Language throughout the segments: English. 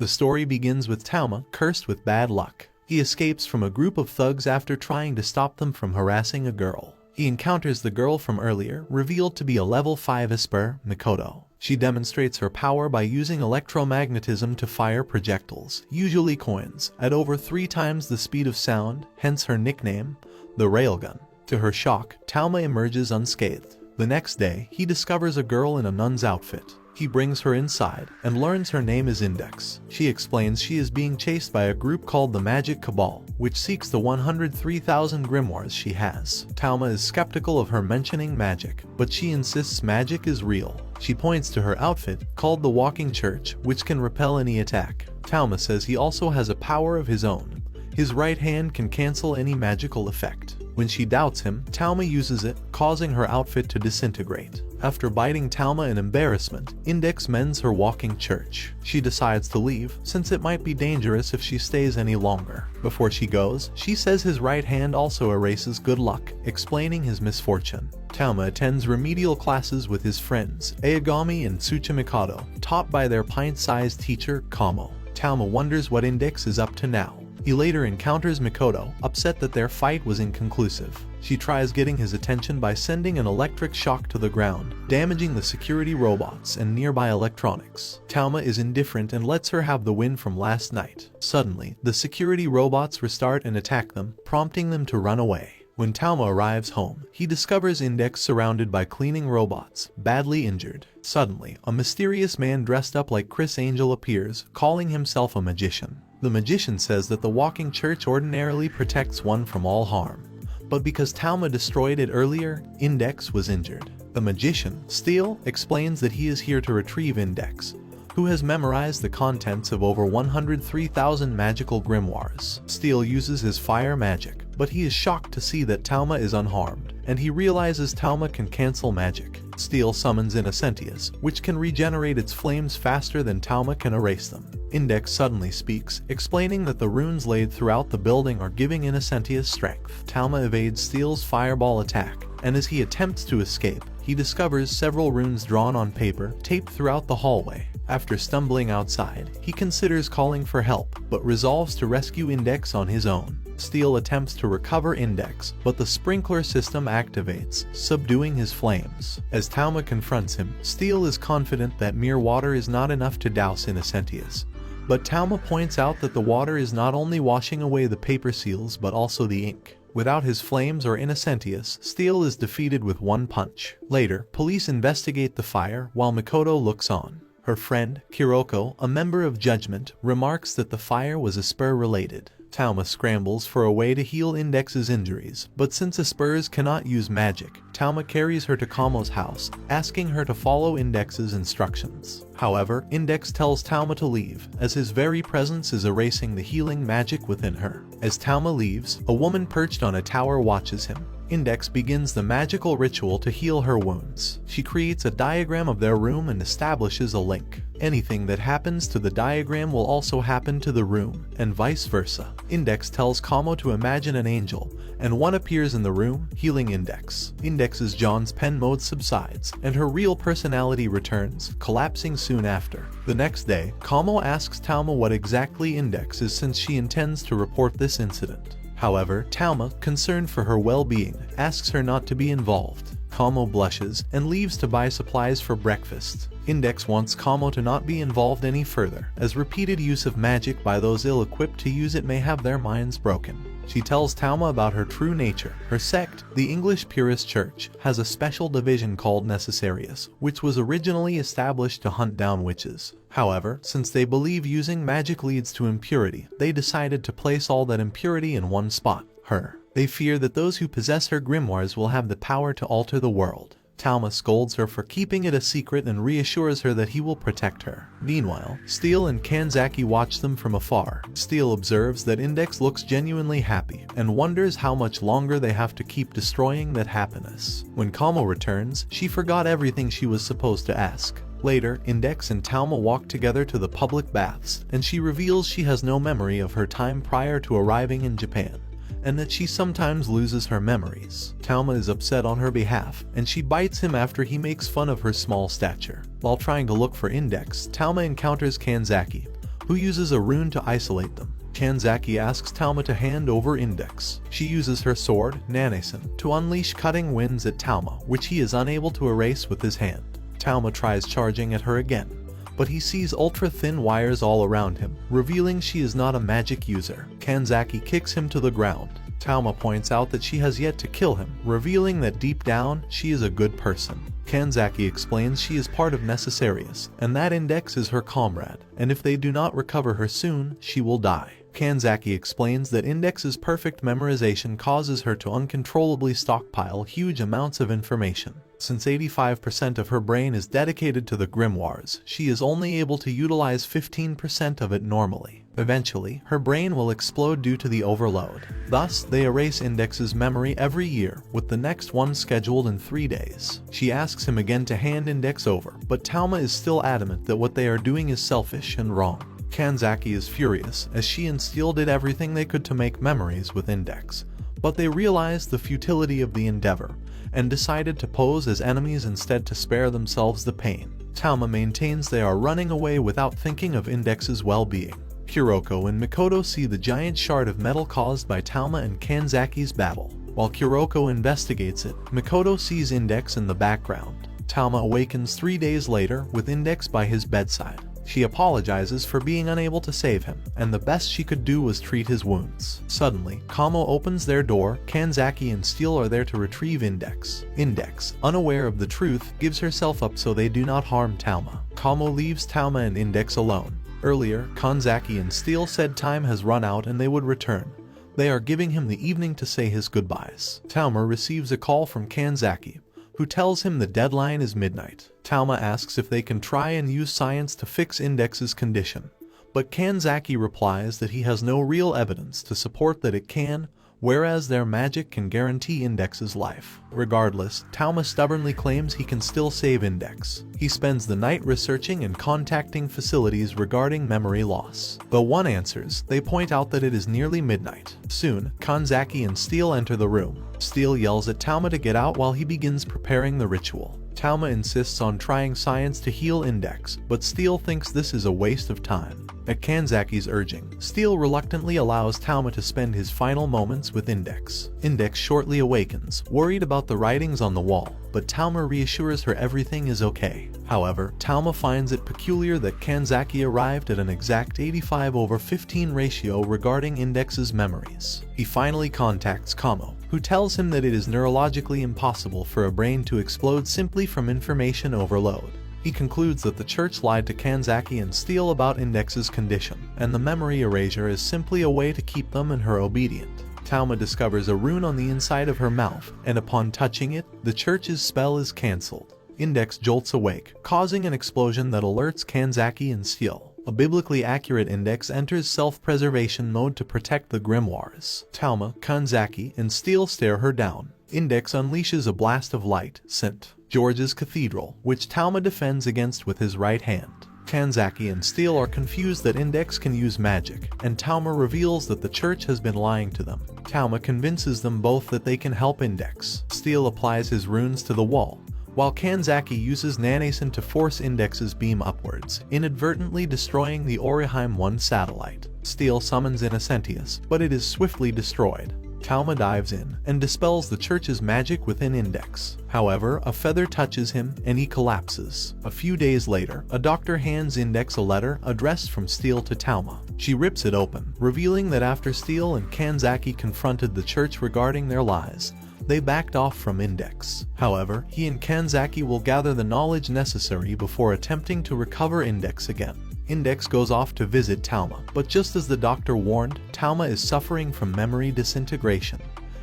The story begins with Talma cursed with bad luck. He escapes from a group of thugs after trying to stop them from harassing a girl. He encounters the girl from earlier, revealed to be a level 5 Esper, Mikoto. She demonstrates her power by using electromagnetism to fire projectiles, usually coins, at over 3 times the speed of sound, hence her nickname, the Railgun. To her shock, Talma emerges unscathed. The next day, he discovers a girl in a nun's outfit. He brings her inside and learns her name is Index. She explains she is being chased by a group called the Magic Cabal, which seeks the 103,000 grimoires she has. Talma is skeptical of her mentioning magic, but she insists magic is real. She points to her outfit, called the Walking Church, which can repel any attack. Talma says he also has a power of his own. His right hand can cancel any magical effect. When she doubts him, Talma uses it, causing her outfit to disintegrate. After biting Talma in embarrassment, Index mends her walking church. She decides to leave, since it might be dangerous if she stays any longer. Before she goes, she says his right hand also erases good luck, explaining his misfortune. Talma attends remedial classes with his friends, Aogami and Tsuchimikado, taught by their pint-sized teacher, Kamo. Talma wonders what Index is up to now. He later encounters Mikoto, upset that their fight was inconclusive. She tries getting his attention by sending an electric shock to the ground, damaging the security robots and nearby electronics. Talma is indifferent and lets her have the win from last night. Suddenly, the security robots restart and attack them, prompting them to run away. When Talma arrives home, he discovers Index surrounded by cleaning robots, badly injured. Suddenly, a mysterious man dressed up like Chris Angel appears, calling himself a magician. The magician says that the Walking Church ordinarily protects one from all harm, but because Talma destroyed it earlier, Index was injured. The magician, Steel, explains that he is here to retrieve Index, who has memorized the contents of over 103,000 magical grimoires. Steel uses his fire magic, but he is shocked to see that Talma is unharmed, and he realizes Talma can cancel magic. Steel summons Innocentius, which can regenerate its flames faster than Talma can erase them. Index suddenly speaks, explaining that the runes laid throughout the building are giving Innocentius strength. Talma evades Steel's fireball attack, and as he attempts to escape, he discovers several runes drawn on paper, taped throughout the hallway. After stumbling outside, he considers calling for help, but resolves to rescue Index on his own. Steel attempts to recover Index, but the sprinkler system activates, subduing his flames. As Talma confronts him, Steel is confident that mere water is not enough to douse Innocentius. But Talma points out that the water is not only washing away the paper seals but also the ink. Without his flames or Innocentius, Steel is defeated with one punch. Later, police investigate the fire while Mikoto looks on. Her friend, Kiroko, a member of Judgment, remarks that the fire was Esper-related. Talma scrambles for a way to heal Index's injuries, but since Espers cannot use magic, Talma carries her to Kamo's house, asking her to follow Index's instructions. However, Index tells Talma to leave, as his very presence is erasing the healing magic within her. As Talma leaves, a woman perched on a tower watches him. Index begins the magical ritual to heal her wounds. She creates a diagram of their room and establishes a link. Anything that happens to the diagram will also happen to the room, and vice versa. Index tells Kamo to imagine an angel, and one appears in the room, healing Index. Index's John's pen mode subsides, and her real personality returns, collapsing soon after. The next day, Kamo asks Talma what exactly Index is since she intends to report this incident. However, Talma, concerned for her well-being, asks her not to be involved. Kamo blushes and leaves to buy supplies for breakfast. Index wants Kamo to not be involved any further, as repeated use of magic by those ill-equipped to use it may have their minds broken. She tells Talma about her true nature. Her sect, the English Purist Church, has a special division called Necessarius, which was originally established to hunt down witches. However, since they believe using magic leads to impurity, they decided to place all that impurity in one spot, her. They fear that those who possess her grimoires will have the power to alter the world. Talma scolds her for keeping it a secret and reassures her that he will protect her. Meanwhile, Steel and Kanzaki watch them from afar. Steel observes that Index looks genuinely happy and wonders how much longer they have to keep destroying that happiness. When Kamo returns, she forgot everything she was supposed to ask. Later, Index and Talma walk together to the public baths, and she reveals she has no memory of her time prior to arriving in Japan, and that she sometimes loses her memories. Talma is upset on her behalf, and she bites him after he makes fun of her small stature. While trying to look for Index, Talma encounters Kanzaki, who uses a rune to isolate them. Kanzaki asks Talma to hand over Index. She uses her sword, Nanason, to unleash cutting winds at Talma, which he is unable to erase with his hand. Talma tries charging at her again, but he sees ultra-thin wires all around him, revealing she is not a magic user. Kanzaki kicks him to the ground. Talma points out that she has yet to kill him, revealing that deep down, she is a good person. Kanzaki explains she is part of Necessarius, and that Index is her comrade, and if they do not recover her soon, she will die. Kanzaki explains that Index's perfect memorization causes her to uncontrollably stockpile huge amounts of information. Since 85% of her brain is dedicated to the grimoires, she is only able to utilize 15% of it normally. Eventually, her brain will explode due to the overload. Thus, they erase Index's memory every year, with the next one scheduled in 3 days. She asks him again to hand Index over, but Talma is still adamant that what they are doing is selfish and wrong. Kanzaki is furious, as she and Steel did everything they could to make memories with Index, but they realized the futility of the endeavor, and decided to pose as enemies instead to spare themselves the pain. Talma maintains they are running away without thinking of Index's well-being. Kuroko and Mikoto see the giant shard of metal caused by Talma and Kanzaki's battle. While Kuroko investigates it, Mikoto sees Index in the background. Talma awakens 3 days later with Index by his bedside. She apologizes for being unable to save him, and the best she could do was treat his wounds. Suddenly, Kamo opens their door. Kanzaki and Steel are there to retrieve Index. Index, unaware of the truth, gives herself up so they do not harm Talma. Kamo leaves Talma and Index alone. Earlier, Kanzaki and Steel said time has run out and they would return. They are giving him the evening to say his goodbyes. Talma receives a call from Kanzaki, who tells him the deadline is midnight. Talma asks if they can try and use science to fix Index's condition, but Kanzaki replies that he has no real evidence to support that it can, whereas their magic can guarantee Index's life. Regardless, Talma stubbornly claims he can still save Index. He spends the night researching and contacting facilities regarding memory loss. Though one answers, they point out that it is nearly midnight. Soon, Kanzaki and Steel enter the room. Steel yells at Talma to get out while he begins preparing the ritual. Talma insists on trying science to heal Index, but Steel thinks this is a waste of time. At Kanzaki's urging, Steel reluctantly allows Talma to spend his final moments with Index. Index shortly awakens, worried about the writings on the wall, but Talma reassures her everything is okay. However, Talma finds it peculiar that Kanzaki arrived at an exact 85/15 ratio regarding Index's memories. He finally contacts Kamo, who tells him that it is neurologically impossible for a brain to explode simply from information overload. He concludes that the church lied to Kanzaki and Steel about Index's condition, and the memory erasure is simply a way to keep them and her obedient. Talma discovers a rune on the inside of her mouth, and upon touching it, the church's spell is cancelled. Index jolts awake, causing an explosion that alerts Kanzaki and Steel. A biblically accurate Index enters self-preservation mode to protect the grimoires. Talma, Kanzaki, and Steel stare her down. Index unleashes a blast of light, St. George's Cathedral, which Talma defends against with his right hand. Kanzaki and Steel are confused that Index can use magic, and Talma reveals that the church has been lying to them. Talma convinces them both that they can help Index. Steel applies his runes to the wall, while Kanzaki uses Nanason to force Index's beam upwards, inadvertently destroying the Oriheim 1 satellite. Steel summons Innocentius, but it is swiftly destroyed. Talma dives in and dispels the church's magic within Index. However, a feather touches him and he collapses. A few days later, a doctor hands Index a letter addressed from Steel to Talma. She rips it open, revealing that after Steel and Kanzaki confronted the church regarding their lies, they backed off from Index. However, he and Kanzaki will gather the knowledge necessary before attempting to recover Index again. Index goes off to visit Talma, but just as the doctor warned, Talma is suffering from memory disintegration.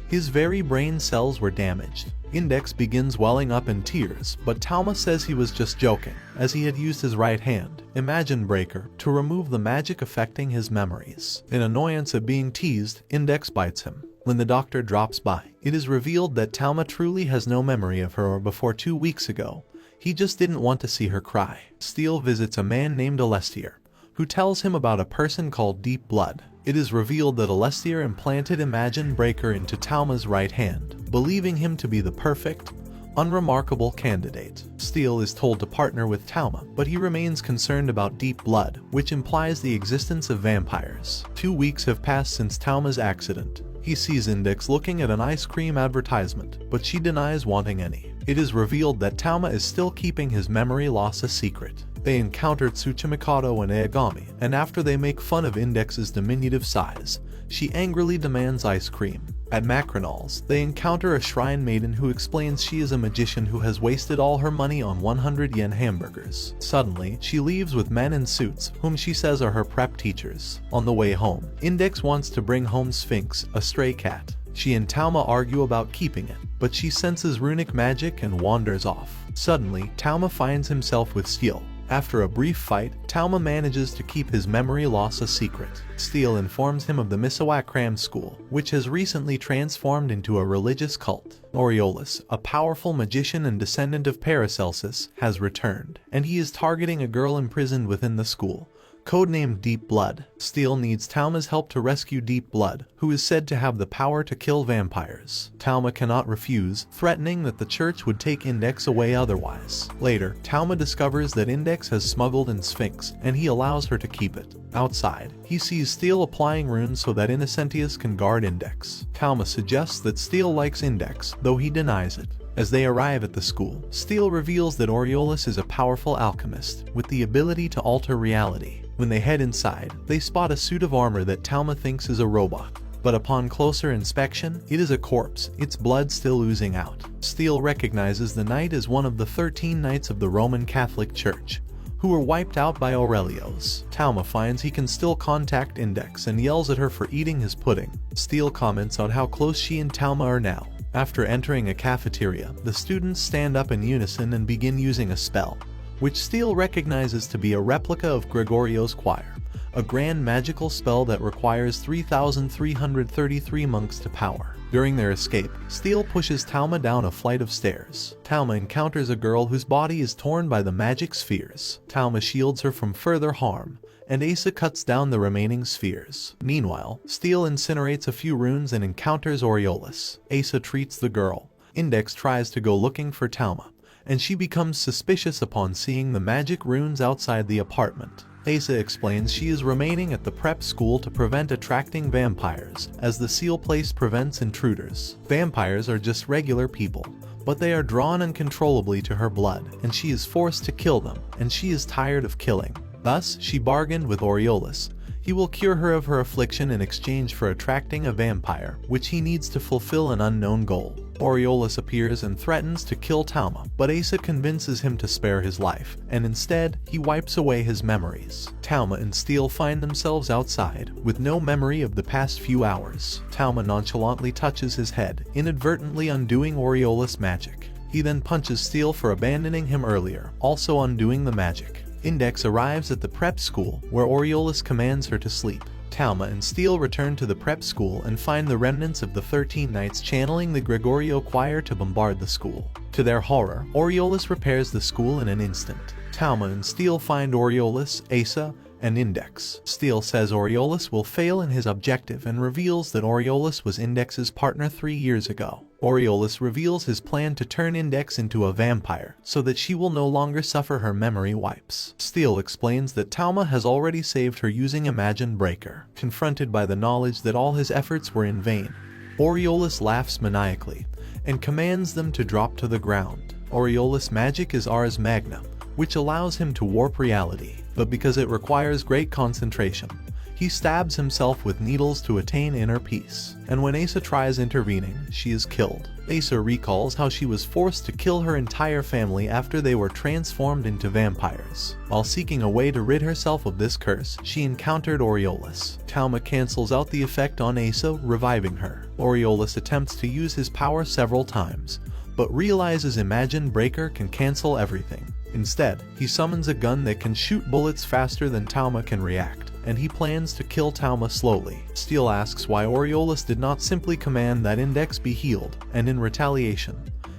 His very brain cells were damaged. Index begins welling up in tears, but Talma says he was just joking, as he had used his right hand, Imagine Breaker, to remove the magic affecting his memories. In annoyance at being teased, Index bites him. When the doctor drops by, it is revealed that Talma truly has no memory of her before 2 weeks ago. He just didn't want to see her cry. Steel visits a man named Alestier, who tells him about a person called Deep Blood. It is revealed that Alestier implanted Imagine Breaker into Talma's right hand, believing him to be the perfect, unremarkable candidate. Steel is told to partner with Talma, but he remains concerned about deep blood, which implies the existence of vampires. 2 weeks have passed since Talma's accident. He sees Index looking at an ice cream advertisement, but she denies wanting any. It is revealed that Talma is still keeping his memory loss a secret. They encounter Tsuchimikado and Aogami, and after they make fun of Index's diminutive size, she angrily demands ice cream. At Macronal's, they encounter a shrine maiden who explains she is a magician who has wasted all her money on 100 yen hamburgers. Suddenly, she leaves with men in suits, whom she says are her prep teachers. On the way home, Index wants to bring home Sphinx, a stray cat. She and Talma argue about keeping it, but she senses runic magic and wanders off. Suddenly, Talma finds himself with Steel. After a brief fight, Talma manages to keep his memory loss a secret. Steel informs him of the Misawak Cram School, which has recently transformed into a religious cult. Aureolus, a powerful magician and descendant of Paracelsus, has returned, and he is targeting a girl imprisoned within the school, codenamed Deep Blood. Steel needs Talma's help to rescue Deep Blood, who is said to have the power to kill vampires. Talma cannot refuse, threatening that the church would take Index away otherwise. Later, Talma discovers that Index has smuggled in Sphinx, and he allows her to keep it. Outside, he sees Steel applying runes so that Innocentius can guard Index. Talma suggests that Steel likes Index, though he denies it. As they arrive at the school, Steel reveals that Aureolus is a powerful alchemist, with the ability to alter reality. When they head inside, they spot a suit of armor that Talma thinks is a robot. But upon closer inspection, it is a corpse, its blood still oozing out. Steel recognizes the knight as one of the 13 knights of the Roman Catholic Church, who were wiped out by Aurelios. Talma finds he can still contact Index and yells at her for eating his pudding. Steel comments on how close she and Talma are now. After entering a cafeteria, the students stand up in unison and begin using a spell, which Steel recognizes to be a replica of Gregorio's choir, a grand magical spell that requires 3,333 monks to power. During their escape, Steel pushes Talma down a flight of stairs. Talma encounters a girl whose body is torn by the magic spheres. Talma shields her from further harm, and Asa cuts down the remaining spheres. Meanwhile, Steel incinerates a few runes and encounters Aureolus. Asa treats the girl. Index tries to go looking for Talma, and she becomes suspicious upon seeing the magic runes outside the apartment. Asa explains she is remaining at the prep school to prevent attracting vampires, as the seal place prevents intruders. Vampires are just regular people, but they are drawn uncontrollably to her blood, and she is forced to kill them, and she is tired of killing. Thus, she bargained with Aureolus. He will cure her of her affliction in exchange for attracting a vampire, which he needs to fulfill an unknown goal. Aureolus appears and threatens to kill Talma, but Asa convinces him to spare his life, and instead, he wipes away his memories. Talma and Steel find themselves outside, with no memory of the past few hours. Talma nonchalantly touches his head, inadvertently undoing Aureolus' magic. He then punches Steel for abandoning him earlier, also undoing the magic. Index arrives at the prep school, where Aureolus commands her to sleep. Talma and Steel return to the prep school and find the remnants of the 13 knights channeling the Gregorio choir to bombard the school. To their horror, Aureolus repairs the school in an instant. Talma and Steel find Aureolus, Asa, and Index. Steel says Aureolus will fail in his objective and reveals that Aureolus was Index's partner 3 years ago. Aureolus reveals his plan to turn Index into a vampire, so that she will no longer suffer her memory wipes. Steel explains that Talma has already saved her using Imagine Breaker. Confronted by the knowledge that all his efforts were in vain, Aureolus laughs maniacally, and commands them to drop to the ground. Aureolus' magic is Ars Magna, which allows him to warp reality, but because it requires great concentration, he stabs himself with needles to attain inner peace. And when Asa tries intervening, she is killed. Asa recalls how she was forced to kill her entire family after they were transformed into vampires. While seeking a way to rid herself of this curse, she encountered Aureolus. Talma cancels out the effect on Asa, reviving her. Aureolus attempts to use his power several times, but realizes Imagine Breaker can cancel everything. Instead, he summons a gun that can shoot bullets faster than Talma can react, and he plans to kill Talma slowly. Steel asks why Aureolus did not simply command that Index be healed, and in retaliation,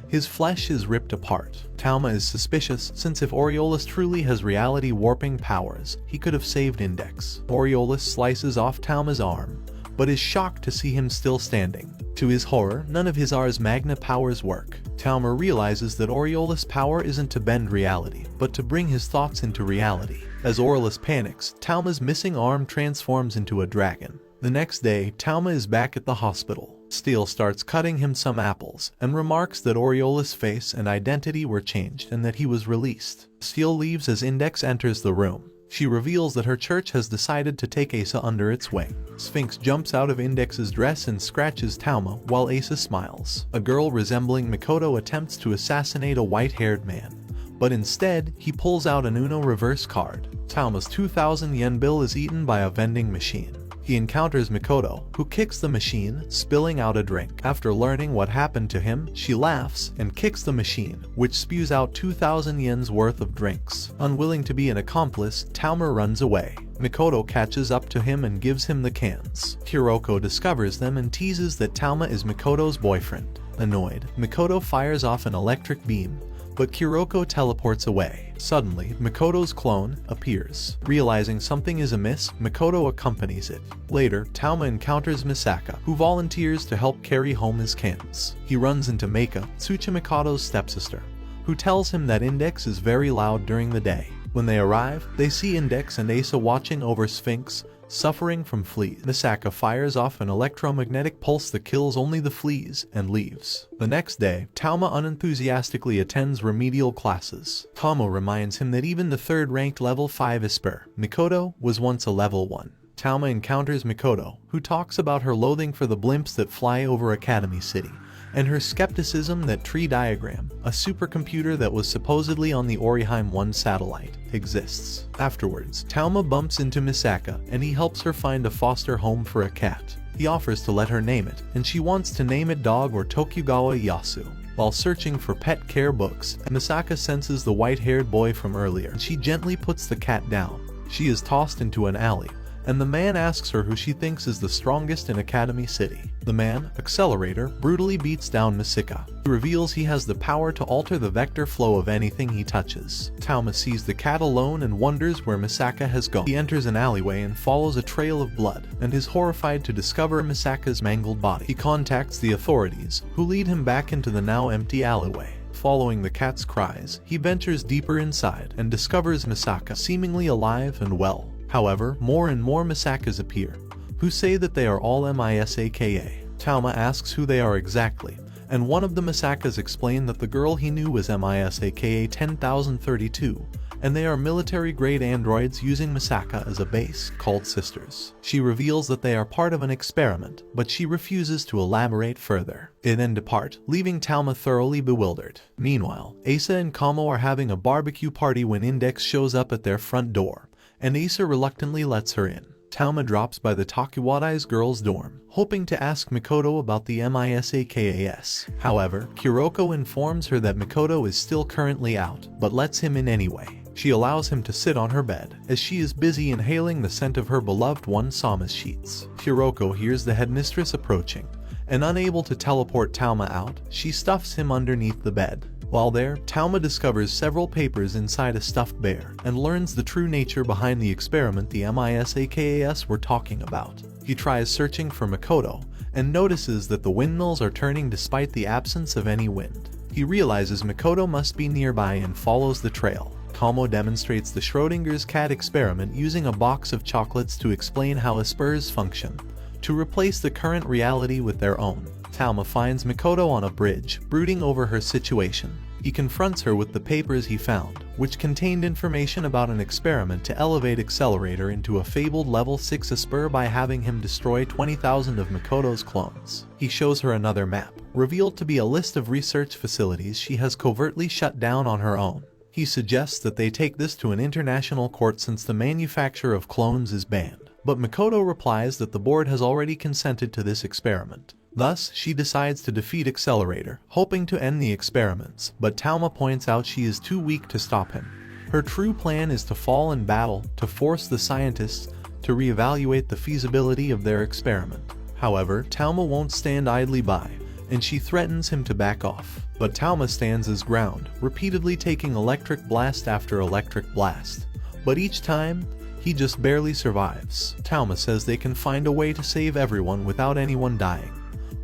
his flesh is ripped apart. Talma is suspicious, since if Aureolus truly has reality warping powers, he could have saved Index. Aureolus slices off Talma's arm, but is shocked to see him still standing. To his horror, none of his Ars Magna powers work. Talma realizes that Aureolus' power isn't to bend reality, but to bring his thoughts into reality. As Aureolus panics, Talma's missing arm transforms into a dragon. The next day, Talma is back at the hospital. Steele starts cutting him some apples, and remarks that Aureolus' face and identity were changed and that he was released. Steele leaves as Index enters the room. She reveals that her church has decided to take Asa under its wing. Sphinx jumps out of Index's dress and scratches Talma while Asa smiles. A girl resembling Mikoto attempts to assassinate a white-haired man, but instead, he pulls out an Uno reverse card. Talma's 2,000 yen bill is eaten by a vending machine. He encounters Mikoto, who kicks the machine, spilling out a drink. After learning what happened to him, she laughs and kicks the machine, which spews out 2,000 yen's worth of drinks. Unwilling to be an accomplice, Talma runs away. Mikoto catches up to him and gives him the cans. Hiroko discovers them and teases that Talma is Mikoto's boyfriend. Annoyed, Mikoto fires off an electric beam, but Kuroko teleports away. Suddenly, Mikoto's clone appears. Realizing something is amiss, Mikoto accompanies it. Later, Talma encounters Misaka, who volunteers to help carry home his cans. He runs into Meika, Tsuchimikado's stepsister, who tells him that Index is very loud during the day. When they arrive, they see Index and Asa watching over Sphinx, suffering from fleas. Misaka fires off an electromagnetic pulse that kills only the fleas and leaves. The next day, Talma unenthusiastically attends remedial classes. Tomo reminds him that even the third-ranked level 5 Esper, Mikoto, was once a level 1. Talma encounters Mikoto, who talks about her loathing for the blimps that fly over Academy City, and her skepticism that Tree Diagram, a supercomputer that was supposedly on the Oriheim 1 satellite, exists. Afterwards, Talma bumps into Misaka and he helps her find a foster home for a cat. He offers to let her name it, and she wants to name it Dog or Tokugawa Yasu. While searching for pet care books, Misaka senses the white-haired boy from earlier, and she gently puts the cat down. She is tossed into an alley, and the man asks her who she thinks is the strongest in Academy City. The man, Accelerator, brutally beats down Misaka. He reveals he has the power to alter the vector flow of anything he touches. Talma sees the cat alone and wonders where Misaka has gone. He enters an alleyway and follows a trail of blood, and is horrified to discover Misaka's mangled body. He contacts the authorities, who lead him back into the now empty alleyway. Following the cat's cries, he ventures deeper inside and discovers Misaka seemingly alive and well. However, more and more Misakas appear, who say that they are all Misaka. Talma asks who they are exactly, and one of the Misakas explain that the girl he knew was Misaka 10,032, and they are military-grade androids using Misaka as a base, called Sisters. She reveals that they are part of an experiment, but she refuses to elaborate further. They then depart, leaving Talma thoroughly bewildered. Meanwhile, Asa and Kamo are having a barbecue party when Index shows up at their front door, and Asa reluctantly lets her in. Talma drops by the Takuwadai's girls' dorm, hoping to ask Mikoto about the Misakas. However, Kuroko informs her that Mikoto is still currently out, but lets him in anyway. She allows him to sit on her bed, as she is busy inhaling the scent of her beloved One-Sama sheets. Kuroko hears the headmistress approaching, and unable to teleport Talma out, she stuffs him underneath the bed. While there, Talma discovers several papers inside a stuffed bear, and learns the true nature behind the experiment the Misakas were talking about. He tries searching for Mikoto, and notices that the windmills are turning despite the absence of any wind. He realizes Mikoto must be nearby and follows the trail. Kamo demonstrates the Schrodinger's cat experiment using a box of chocolates to explain how Espers function, to replace the current reality with their own. Talma finds Mikoto on a bridge, brooding over her situation. He confronts her with the papers he found, which contained information about an experiment to elevate Accelerator into a fabled level 6 Esper by having him destroy 20,000 of Mikoto's clones. He shows her another map, revealed to be a list of research facilities she has covertly shut down on her own. He suggests that they take this to an international court since the manufacture of clones is banned, but Mikoto replies that the board has already consented to this experiment. Thus, she decides to defeat Accelerator, hoping to end the experiments, but Talma points out she is too weak to stop him. Her true plan is to fall in battle to force the scientists to reevaluate the feasibility of their experiment. However, Talma won't stand idly by, and she threatens him to back off. But Talma stands his ground, repeatedly taking electric blast after electric blast. But each time, he just barely survives. Talma says they can find a way to save everyone without anyone dying,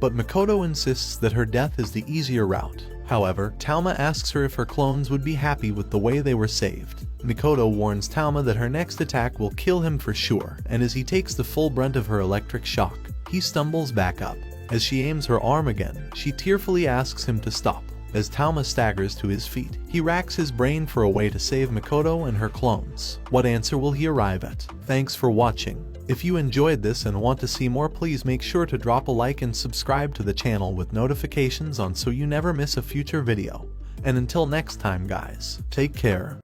but Mikoto insists that her death is the easier route. However, Talma asks her if her clones would be happy with the way they were saved. Mikoto warns Talma that her next attack will kill him for sure, and as he takes the full brunt of her electric shock, he stumbles back up. As she aims her arm again, she tearfully asks him to stop. As Talma staggers to his feet, he racks his brain for a way to save Mikoto and her clones. What answer will he arrive at? Thanks for watching. If you enjoyed this and want to see more, please make sure to drop a like and subscribe to the channel with notifications on so you never miss a future video. And until next time guys, take care.